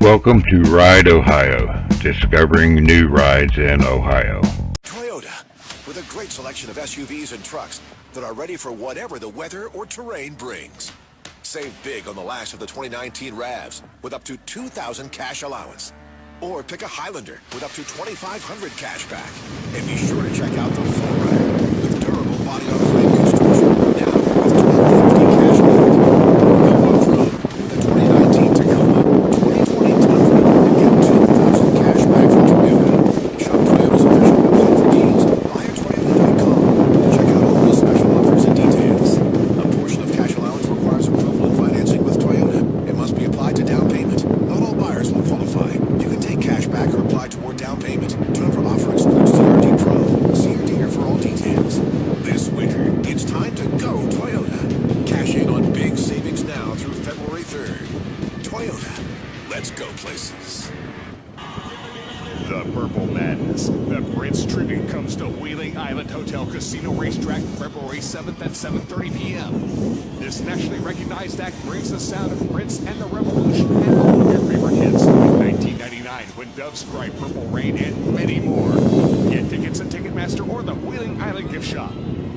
Welcome to Ride Ohio, discovering new rides in Ohio. Toyota, with a great selection of SUVs and trucks that are ready for whatever the weather or terrain brings. Save big on the last of the 2019 RAVs with up to $2,000 cash allowance. Or pick a Highlander with up to $2,500 cash back. And be sure to check out the 4Runner with durable body-on-frame construction now with $1,250 cash back. The off-road with the 2019 Tacoma or 2020 Tundra and get $2,000 cash back from Toyota. Shop Toyota's official website for deals. BuyAToyota.com. Check out all the special offers and details. A portion of cash allowance requires approval and financing with Toyota. It must be applied to down payment. Not all buyers will qualify. You can take cash back or apply toward down payment. Term for offer excludes CRT Pro. See your dealer for all details. This winter, it's time to go Toyota. Cash in on big savings now through February 3rd. Toyota. Let's go places. The Purple Madness. The Prince tribute comes to Wheeling Island Hotel Casino Racetrack February 7th at 7:30 p.m. This nationally recognized act brings the sound of Prince and the Revolution and all of your favorite hits like 1999, When Doves Cry, Purple Rain, and many more. Get tickets at Ticketmaster or the Wheeling Island gift shop.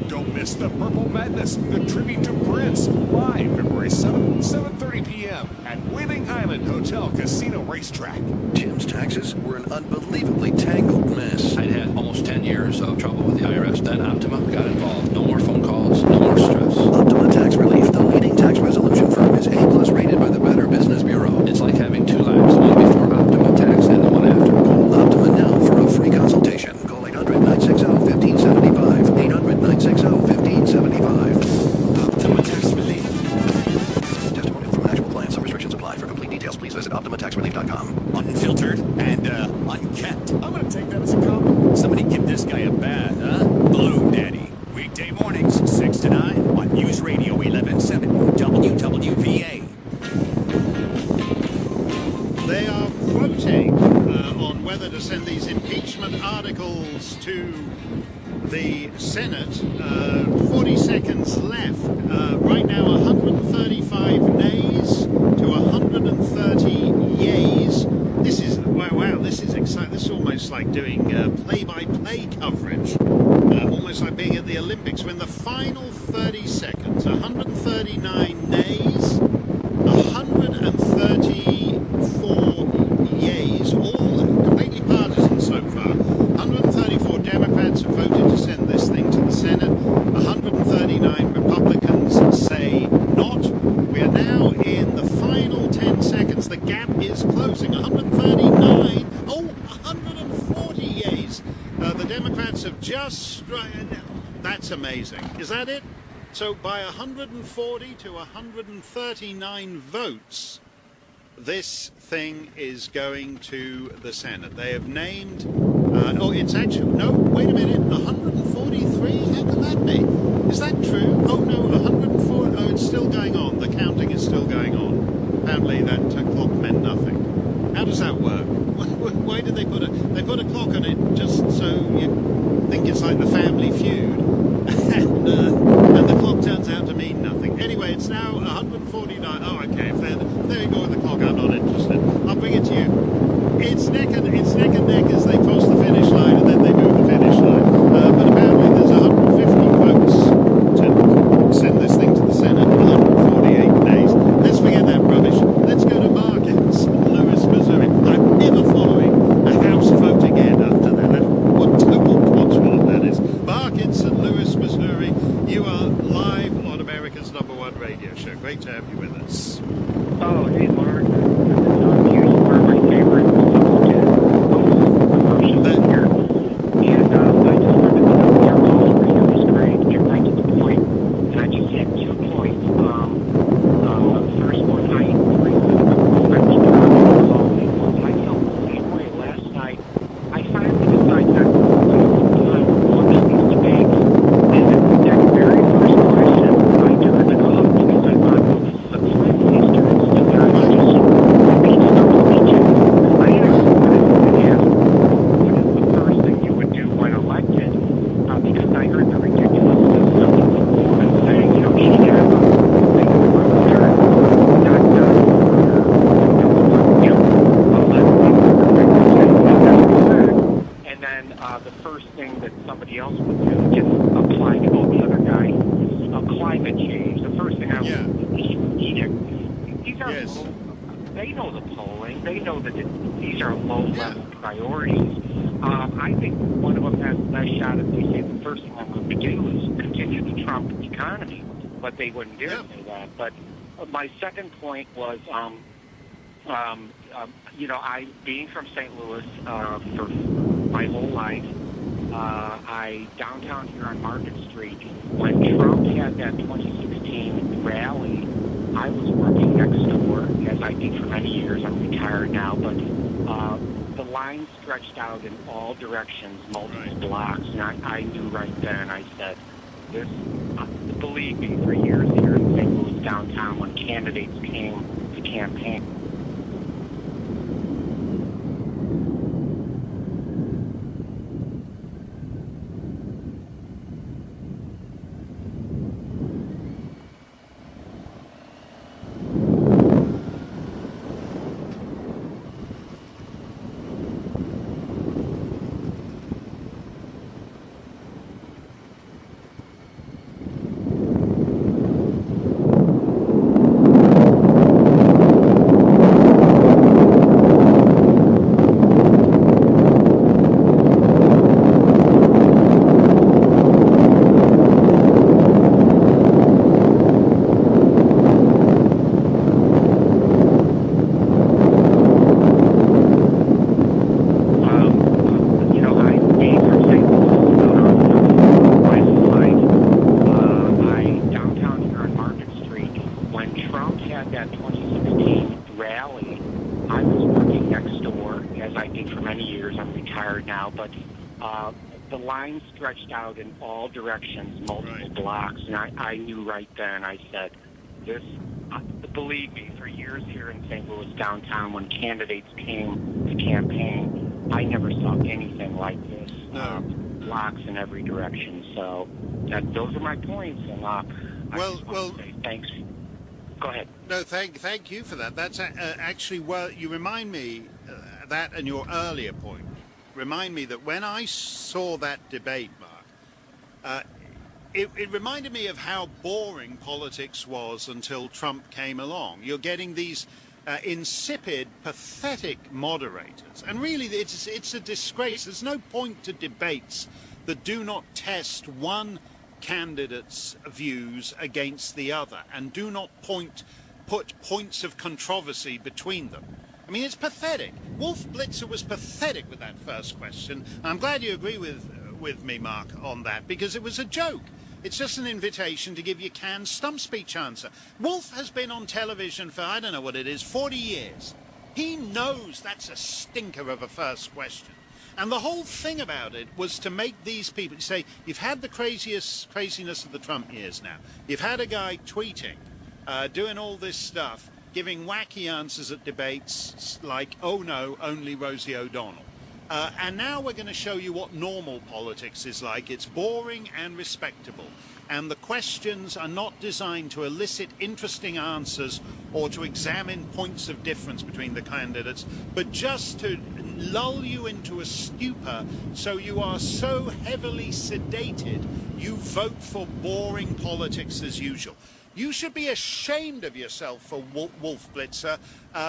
Don't miss the Purple Madness, the tribute to Prince, live February 7th, 7:30 p.m. at Wheeling Island Hotel Casino Racetrack. Jim's taxes were an unbelievably tangled mess. I'd had almost 10 years of trouble with the IRS. Then Optima got involved. No more phone calls, no more stress. Optima Tax Relief, the leading tax resolution firm, is A+ rated by the Better Business Bureau. It's like having two lives, one before Optima Tax and the one after. Call Optima now for a free consultation. Call 800-960-1575. 800-960-1575. Optima Tax Relief. Testimonial from an actual client. Some restrictions apply. For complete details, please visit OptimaTaxRelief.com. Unfiltered and unkept. I'm going to take that as a compliment. Somebody give this guy a bath, huh? Blue Daddy. Weekday mornings, 6 to 9 on News Radio 1170 WWVA. They are voting on whether to send these impeachment articles to the Senate. 40 seconds left. Right now, 135 nays to 130 yays. This is, wow, this is exciting. This is almost like doing play-by-play coverage. Almost like being at the Olympics. When the final 30 seconds, 139 nays, 134 yays, all completely partisan so far. 134 Democrats have voted to send this thing to the Senate. 139 Republicans say not. We are now in the final 10 seconds. The gap is closing. 139. Oh, 140 yays. The Democrats have just... That's amazing. Is that it? So by 140 to 139 votes, this thing is going to the Senate. They have named... it's actually... No, wait a minute. 143? How could that be? Is that true? Oh, no, 104... Oh, it's still going on. The counting is still going on. Apparently that clock meant nothing. How does that work? Why did they put a... They put a clock on it just so you think it's like the Family Feud. And the clock turns out to mean nothing. Anyway, it's now 149. Oh, okay. There you go with the clock. I'm not interested. I'll bring it to you. It's neck and neck as they cross the finish line, and then they move the finish line. But apparently there's 150 votes to send this thing to the Senate. 148 days. Let's forget that rubbish. Let's go to markets. follow the polling. They know that these are low-level priorities. I think one of them has the best shot if they say the first thing I'm going to do is continue the Trump economy, but they wouldn't dare say that. But my second point was, I being from St. Louis for my whole life, I downtown here on Market Street, when Trump had that 2016 rally, I was working next door, as I did for many years. I'm retired now, but the line stretched out in all directions, multiple blocks, and I knew right then, I said, this, believe me, for years here in St. Louis downtown, when candidates came to campaign, stretched out in all directions, multiple blocks, and I knew right then, I said, this, believe me, for years here in St. Louis downtown, when candidates came to campaign, I never saw anything like this. Blocks in every direction. So those are my points, and I just want to say thanks. Go ahead. No, thank you for that. That's actually, well, you remind me, that and your earlier point, remind me that when I saw that debate, Mark, it reminded me of how boring politics was until Trump came along. You're getting these insipid, pathetic moderators. And really, it's a disgrace. There's no point to debates that do not test one candidate's views against the other and do not put points of controversy between them. I mean, it's pathetic. Wolf Blitzer was pathetic with that first question. I'm glad you agree with me, Mark, on that, because it was a joke. It's just an invitation to give you canned stump speech answer. Wolf has been on television for, I don't know what it is, 40 years. He knows that's a stinker of a first question. And the whole thing about it was to make these people say, you've had the craziness of the Trump years now. You've had a guy tweeting, doing all this stuff, giving wacky answers at debates like, oh no, only Rosie O'Donnell. And now we're going to show you what normal politics is like. It's boring and respectable. And the questions are not designed to elicit interesting answers or to examine points of difference between the candidates, but just to lull you into a stupor so you are so heavily sedated you vote for boring politics as usual. You should be ashamed of yourself for Wolf Blitzer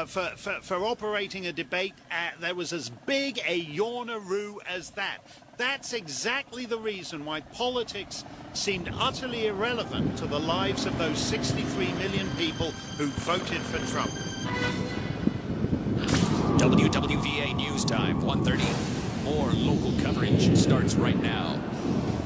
for operating a debate that was as big a yawneroo as that. That's exactly the reason why politics seemed utterly irrelevant to the lives of those 63 million people who voted for Trump. WWVA News Time, 1:30. More local coverage starts right now.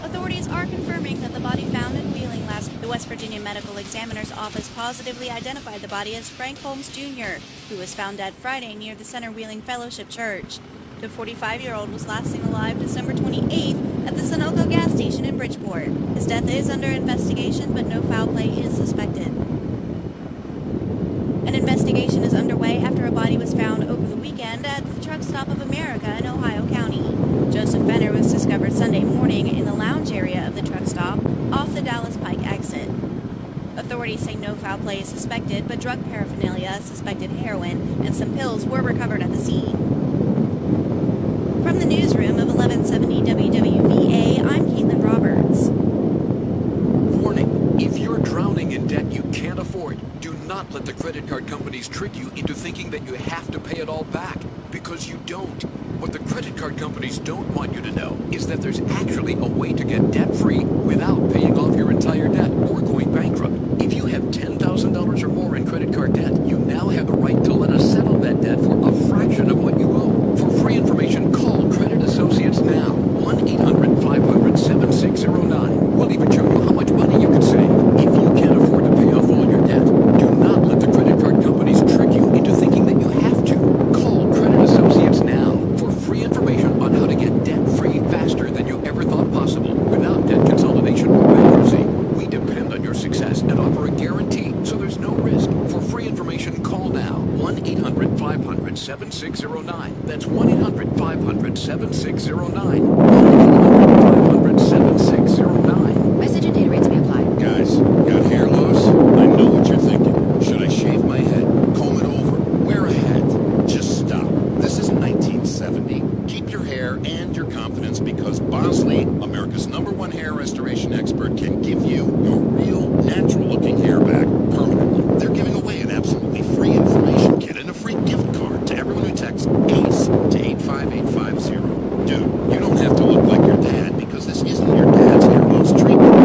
Authorities are confirming that the body found in Wheeling last week. The West Virginia Medical Examiner's Office positively identified the body as Frank Holmes Jr., who was found dead Friday near the Center Wheeling Fellowship Church. The 45-year-old was last seen alive December 28th at the Sunoco gas station in Bridgeport. His death is under investigation, but no foul play is suspected. An investigation is underway after a body was found over the weekend at the Truck Stop of America in Ohio County. Joseph Fenner was discovered Sunday morning in the lounge area of the truck stop off the Dallas Pike exit. Authorities say no foul play is suspected, but drug paraphernalia, suspected heroin, and some pills were recovered at the scene. From the newsroom of 1170 WWVA, I'm Caitlin Roberts. Warning, if you're drowning in debt you can't afford, do not let the credit card companies trick you into thinking that you have have to pay it all back, because you don't. What the credit card companies don't want you to know is that there's actually a way to get debt-free without paying off your entire debt or going bankrupt. If you have $10,000 or more in credit card debt, you now have the right to let us settle that debt for a fraction of what you owe. For free information, call Credit Associates now. 1-800-500-7609. We'll even show you how much money you can save. If you can't afford to pay off all your debt, do not let the credit card companies trick you into thinking that you have to. Call Credit Associates now for free information on how to get debt-free faster than you ever thought possible without debt consolidation or bankruptcy. We depend on your success and offer a guarantee, so there's no risk. For free information, call now. 1-800-500-7609. That's 1-800-500-7609. 1-800-500-7609. Message and data rates may apply. Guys, got hair loss? I know what you're thinking. Should I shave my head? Comb it over? Wear a hat? Just stop. This isn't 1970. Keep your hair and your confidence, because Bosley, America's #1 hair restoration expert, can give you your real, natural-looking hair back permanently. They're giving away an absolutely free information kit and a free gift card to everyone who texts ACE to 85850. Dude, you don't have to look like your dad, because this isn't your dad's hair loss treatment.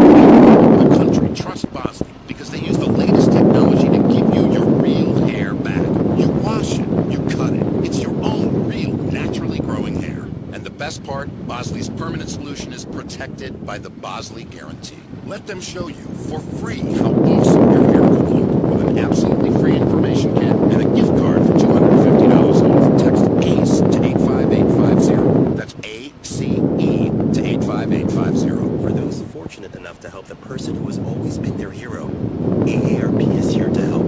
The country trusts Bosley because they use the latest technology to give you your real hair back. You wash it, you cut it. It's your own real, naturally growing hair. And the best part, Bosley's permanent solution is protected by the Bosley Guarantee. Let them show you for free how awesome your hair could look with an absolutely free information kit and a gift card for $250 off. Text ACE to 85850. That's ACE to 85850. For those fortunate enough to help the person who has always been their hero, AARP is here to help.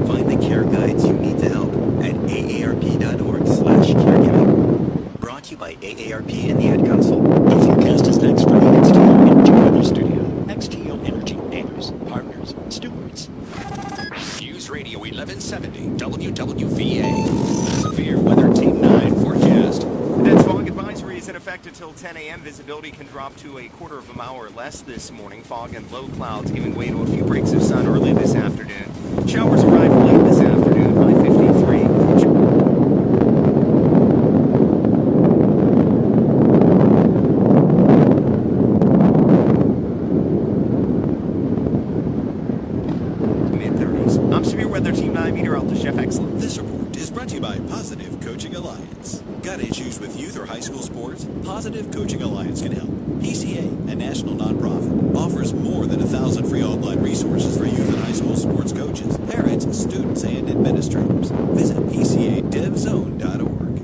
Find the care guides you need to help at aarp.org/caregiving. Brought to you by AARP and the Ad Council. The forecast is next from the XTO Energy Weather Studio. XTO Energy, neighbors, partners, stewards. News Radio 1170, WWVA. Severe Weather Team 9 forecast. The dense fog advisory is in effect until 10 a.m. Visibility can drop to a quarter of a mile or less this morning. Fog and low clouds giving way to a few breaks of sun early this afternoon. Showers arrive late this afternoon, high 53. Weather Team 9 meteorologist Jeff Excellent. This report is brought to you by Positive Coaching Alliance. Got issues with youth or high school sports? Positive Coaching Alliance can help. PCA, a national nonprofit, offers more than 1,000 free online resources for youth and high school sports coaches, parents, students, and administrators. Visit PCADevZone.org.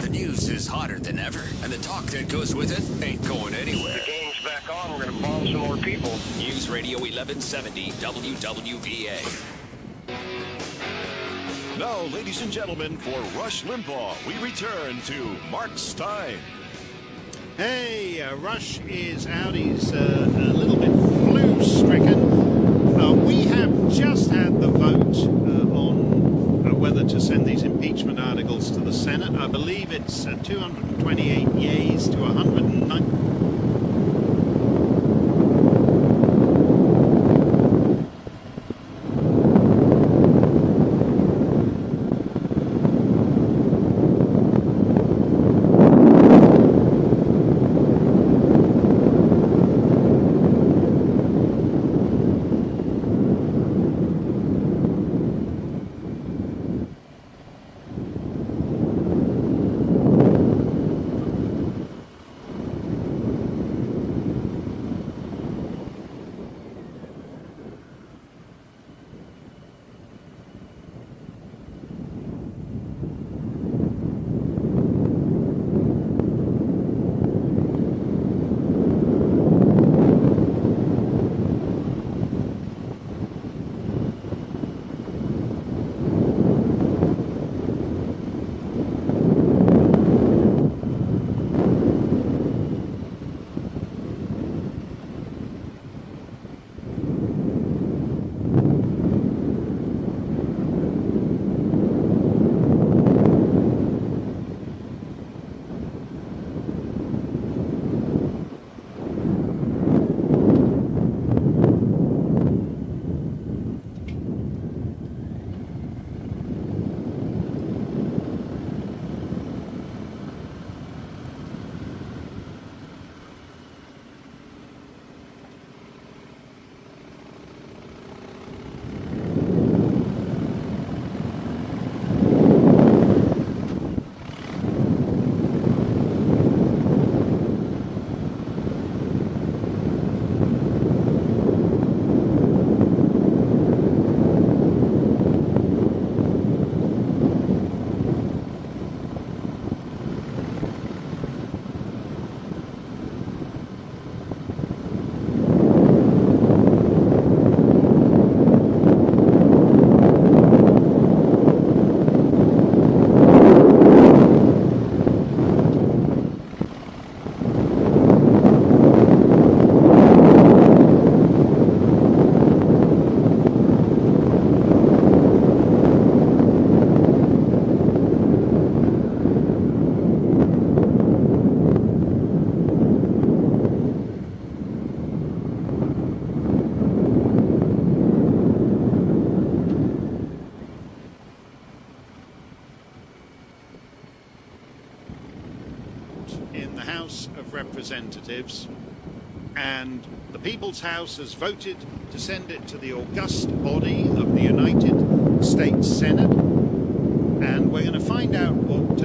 The news is hotter than ever, and the talk that goes with it ain't going anywhere. The game's back on. We're going to bomb some more people. News Radio 1170, WWVA. Now, ladies and gentlemen, for Rush Limbaugh, we return to Mark Stein. Hey, Rush is out. He's a little bit flu-stricken. We have just had the vote on whether to send these impeachment articles to the Senate. I believe it's 228 yeas to 109. in the House of Representatives, and the People's House has voted to send it to the august body of the United States Senate. And we're going to find out what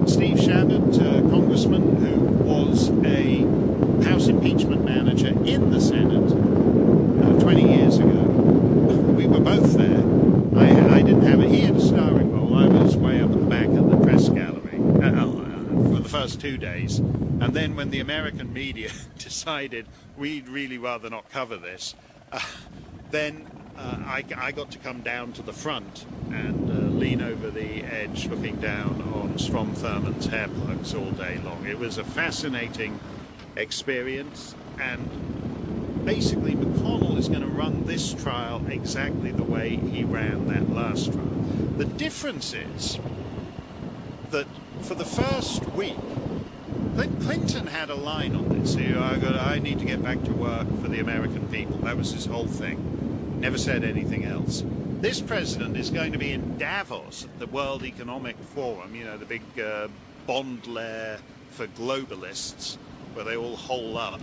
Steve Shabbat, congressman who was a House impeachment manager in the Senate 20 years ago. We were both there. I didn't have it. He had a starring role. I was way up at the back of the press gallery for the first 2 days. And then when the American media decided we'd really rather not cover this, then I got to come down to the front and lean over the edge looking down on Strom Thurmond's hair plugs all day long. It was a fascinating experience, and basically McConnell is going to run this trial exactly the way he ran that last trial. The difference is that for the first week, Clinton had a line on this. I need to get back to work for the American people. That was his whole thing. Never said anything else. This president is going to be in Davos at the World Economic Forum, you know, the big bond lair for globalists, where they all hole up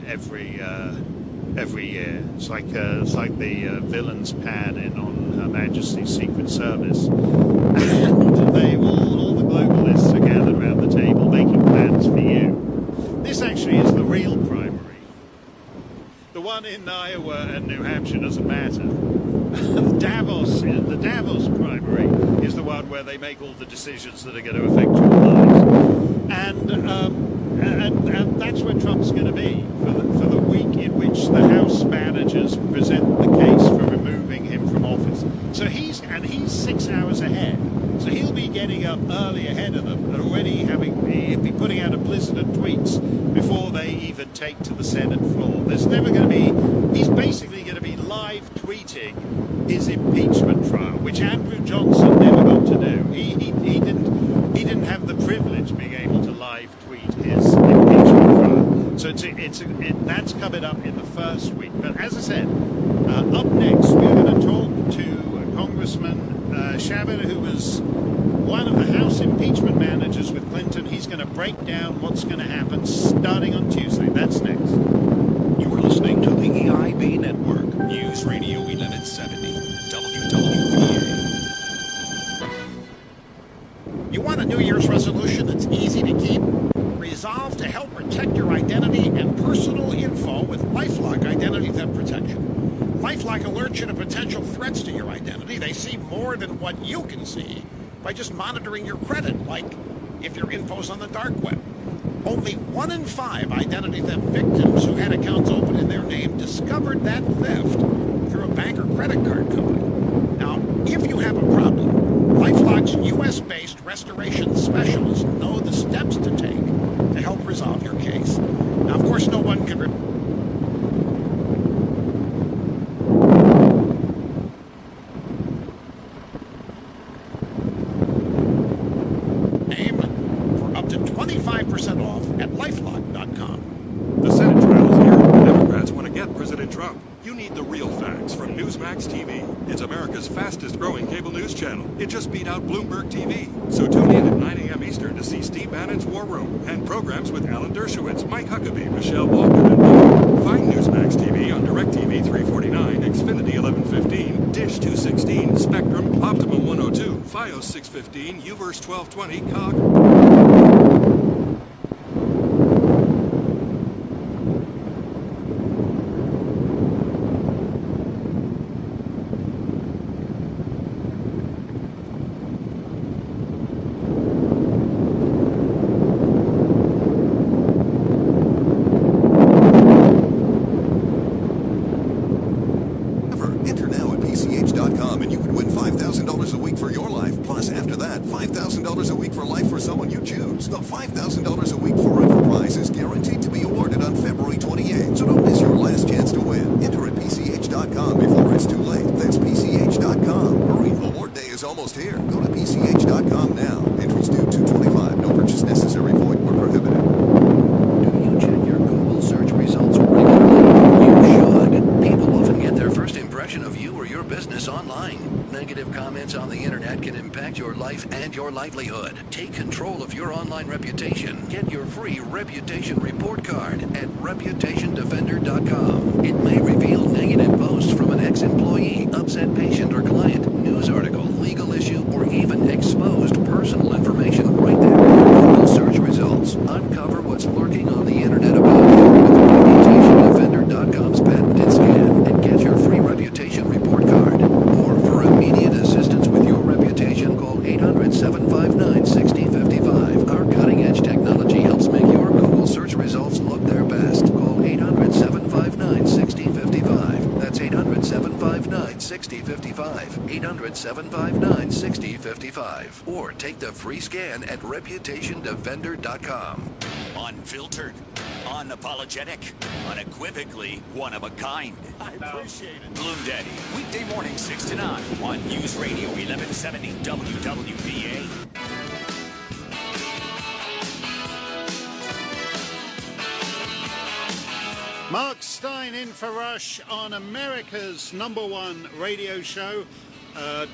every year. It's like the villain's pad in on Her Majesty's Secret Service. And all the globalists are gathered around the table making plans for you. This actually is the real primary. The one in Iowa and New Hampshire doesn't matter. The Davos primary is the one where they make all the decisions that are going to affect your lives. And that's where Trump's going to be for the week in which the House managers present the case for removing him from office. So he's 6 hours ahead. So he'll be getting up early ahead of them and already he'll be putting out a blizzard of tweets before they even take to the Senate floor. There's never going to be, he's basically going to be live tweeting his impeachment trial, which Andrew Johnson never got to do. He didn't have the privilege of being able to live tweet his impeachment trial. So that's coming up in the first week. But as I said, up next we're going to talk to Congressman Shabbat, who was one of the House impeachment managers with Clinton. He's going to break down what's going to happen starting on Tuesday. That's next. You are listening to the EIB Network. News Radio 1170, WWVA. You want a New Year's resolution that's easy to keep? Resolve to help protect your identity and personal info with LifeLock Identity Theft Protection. LifeLock alerts you to potential threats to your identity. They see more than what you can see by just monitoring your credit, like if your info's on the dark web. Only 1 in 5 identity theft victims who had accounts open in their name discovered that theft through a bank or credit card company. Now, if you have a problem, LifeLock's U.S.-based restoration specialists know the steps to take to help resolve your case. Now, of course, no one can up to 25% off at lifelock.com. The Senate trial is here. Democrats want to get President Trump. You need the real facts from Newsmax TV. It's America's fastest growing cable news channel. It just beat out Bloomberg TV. So tune in at 9 a.m. Eastern to see Steve Bannon's War Room and programs with Alan Dershowitz, Mike Huckabee, Michelle Baldwin, and more. Find Newsmax TV on DirecTV 349, Xfinity 1115, Dish 216, Spectrum, Optimum 102, Fios 615, Uverse 1220, COG. life and your livelihood. Take control of your online reputation. Get your free reputation report card at reputationdefender.com. It may reveal negative posts from an ex-employee, upset patient or client, news article, legal issue, or even exposed personal information right there in your Google search results. Uncover what's lurking on the internet about you with reputationdefender.com's patented scan and get your free reputation report card. Or for immediate assistance with your reputation, call 800-759-6055. Our cutting-edge technology helps make your Google search results look their best. Call 800-759-6055. That's 800-759-6055. 800-759-6055. Or take the free scan at reputationdefender.com. Unfiltered, unapologetic, unequivocally one of a kind. I appreciate it. Bloom Daddy, weekday morning 6 to 9 on News Radio 1170 WWVA. Mark Stein in for Rush on America's #1 radio show.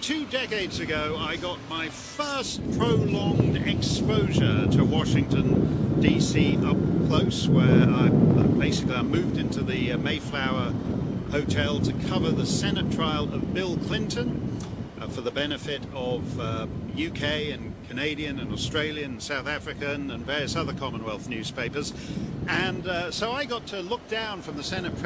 2 decades ago, I got my first prolonged exposure to Washington, D.C. up close, where I moved into the Mayflower Hotel to cover the Senate trial of Bill Clinton for the benefit of UK and Canadian and Australian and South African and various other Commonwealth newspapers. And so I got to look down from the Senate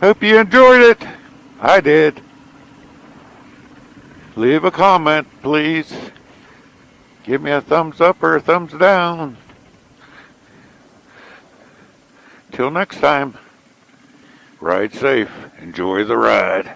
Hope you enjoyed it. I did. Leave a comment, please. Give me a thumbs up or a thumbs down. Till next time, ride safe. Enjoy the ride.